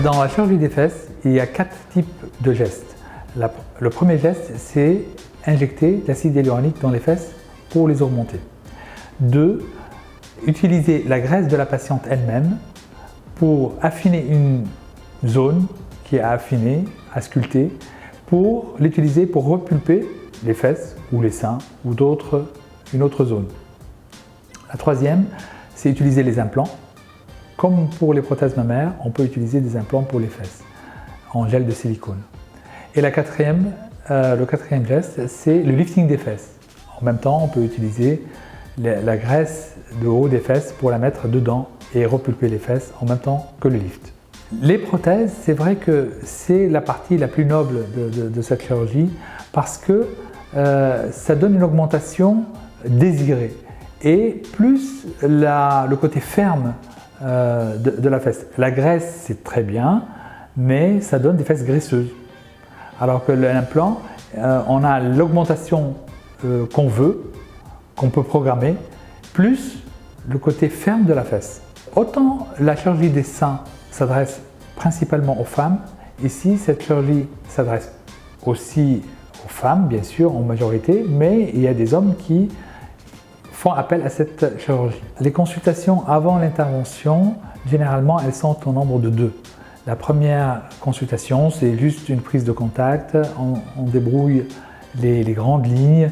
Dans la chirurgie des fesses, il y a 4 types de gestes. Le premier geste, c'est injecter l'acide hyaluronique dans les fesses pour les augmenter. 2. Utiliser la graisse de la patiente elle-même pour affiner une zone qui est à affiner, à sculpter, pour l'utiliser pour repulper les fesses ou les seins ou une autre zone. La troisième, c'est utiliser les implants. Comme pour les prothèses mammaires, on peut utiliser des implants pour les fesses en gel de silicone. Et le quatrième geste, c'est le lifting des fesses. En même temps, on peut utiliser la graisse de haut des fesses pour la mettre dedans et repulper les fesses en même temps que le lift. Les prothèses, c'est vrai que c'est la partie la plus noble de cette chirurgie parce que ça donne une augmentation désirée et plus le côté ferme de la fesse. La graisse, c'est très bien, mais ça donne des fesses graisseuses. Alors que l'implant, on a l'augmentation qu'on veut, qu'on peut programmer, plus le côté ferme de la fesse. Autant la chirurgie des seins s'adresse principalement aux femmes, ici cette chirurgie s'adresse aussi aux femmes, bien sûr, en majorité, mais il y a des hommes qui font appel à cette chirurgie. Les consultations avant l'intervention, généralement, elles sont au nombre de 2. La première consultation, c'est juste une prise de contact, on débrouille les grandes lignes,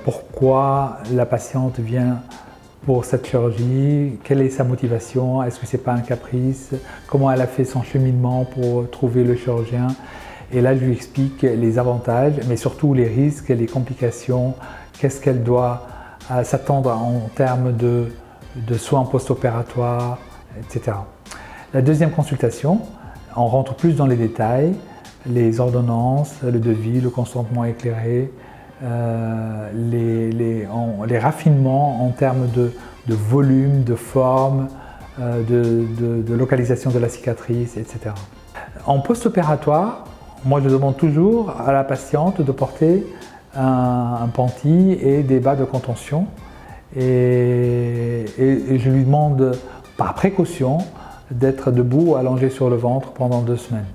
pourquoi la patiente vient pour cette chirurgie, quelle est sa motivation, est-ce que ce n'est pas un caprice, comment elle a fait son cheminement pour trouver le chirurgien. Et là, je lui explique les avantages, mais surtout les risques, les complications, qu'est-ce qu'elle doit s'attendre en termes de soins post-opératoires, etc. La deuxième consultation, on rentre plus dans les détails, les ordonnances, le devis, le consentement éclairé, les raffinements en termes de volume, de forme, de localisation de la cicatrice, etc. En post-opératoire, moi je demande toujours à la patiente de porter un panty et des bas de contention et je lui demande par précaution d'être debout, allongé sur le ventre pendant 2 semaines.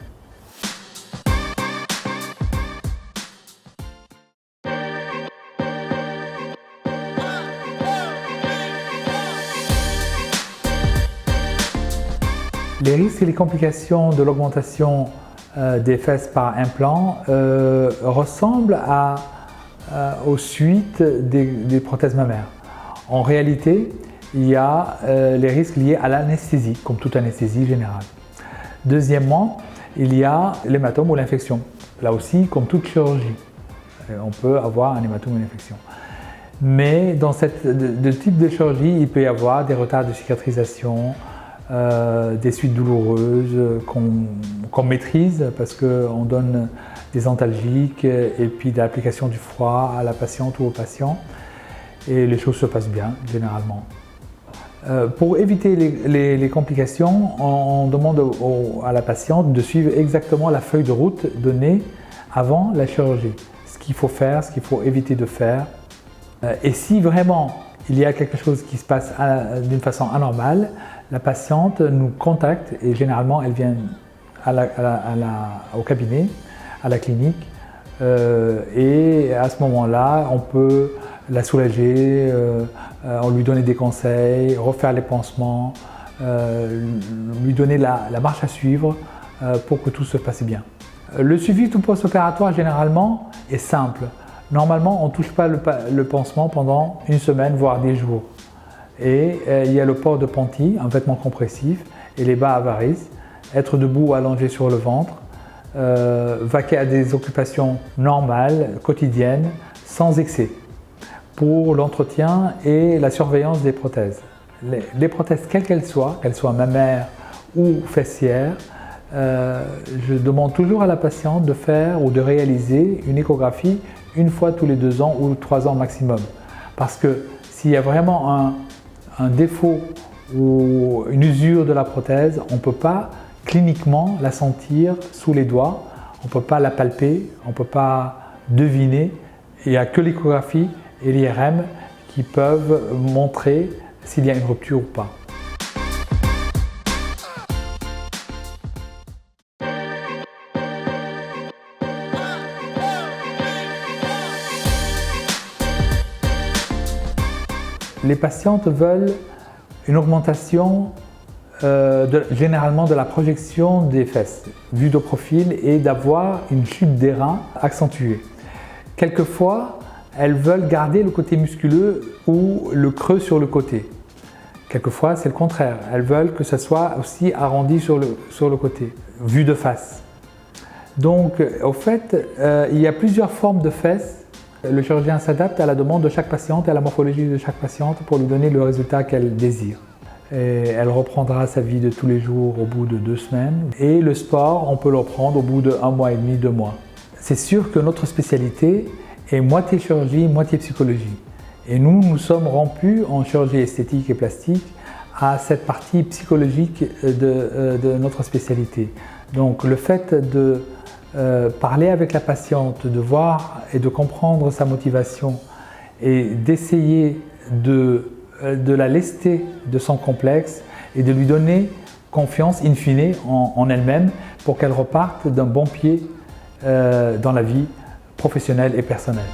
Les risques et les complications de l'augmentation des fesses par implant ressemblent aux suites des prothèses mammaires. En réalité, il y a les risques liés à l'anesthésie, comme toute anesthésie générale. Deuxièmement, il y a l'hématome ou l'infection. Là aussi, comme toute chirurgie, on peut avoir un hématome ou une infection. Mais dans ce type de chirurgie, il peut y avoir des retards de cicatrisation, des suites douloureuses qu'on maîtrise parce qu'on donne des antalgiques et puis de l'application du froid à la patiente ou au patient et les choses se passent bien généralement. Pour éviter les complications, on demande à la patiente de suivre exactement la feuille de route donnée avant la chirurgie. Ce qu'il faut faire, ce qu'il faut éviter de faire. Et si vraiment il y a quelque chose qui se passe d'une façon anormale, la patiente nous contacte et généralement elle vient au cabinet, à la clinique et à ce moment-là on peut la soulager, on lui donner des conseils, refaire les pansements, lui donner la marche à suivre pour que tout se passe bien. Le suivi tout post-opératoire généralement est simple. Normalement on ne touche pas le pansement pendant 1 semaine voire 10 jours. Et il y a le port de panty, un vêtement compressif, et les bas à varices, être debout allongé sur le ventre, vaquer à des occupations normales, quotidiennes, sans excès, pour l'entretien et la surveillance des prothèses. Les prothèses, quelles qu'elles soient mammaires ou fessières, je demande toujours à la patiente de faire ou de réaliser une échographie 1 fois tous les 2 ans ou 3 ans maximum. Parce que s'il y a vraiment un défaut ou une usure de la prothèse, on ne peut pas cliniquement la sentir sous les doigts, on ne peut pas la palper, on ne peut pas deviner. Il n'y a que l'échographie et l'IRM qui peuvent montrer s'il y a une rupture ou pas. Les patientes veulent une augmentation généralement de la projection des fesses, vue de profil, et d'avoir une chute des reins accentuée. Quelquefois, elles veulent garder le côté musculeux ou le creux sur le côté. Quelquefois, c'est le contraire. Elles veulent que ça soit aussi arrondi sur le côté, vue de face. Donc, au fait, il y a plusieurs formes de fesses. Le chirurgien s'adapte à la demande de chaque patiente et à la morphologie de chaque patiente pour lui donner le résultat qu'elle désire. Et elle reprendra sa vie de tous les jours au bout de 2 semaines. Et le sport, on peut le reprendre au bout de 1 mois et demi, 2 mois. C'est sûr que notre spécialité est moitié chirurgie, moitié psychologie. Et nous sommes rompus en chirurgie esthétique et plastique à cette partie psychologique de notre spécialité. Donc le fait de parler avec la patiente, de voir et de comprendre sa motivation et d'essayer de la lester de son complexe et de lui donner confiance in fine en elle-même pour qu'elle reparte d'un bon pied dans la vie professionnelle et personnelle.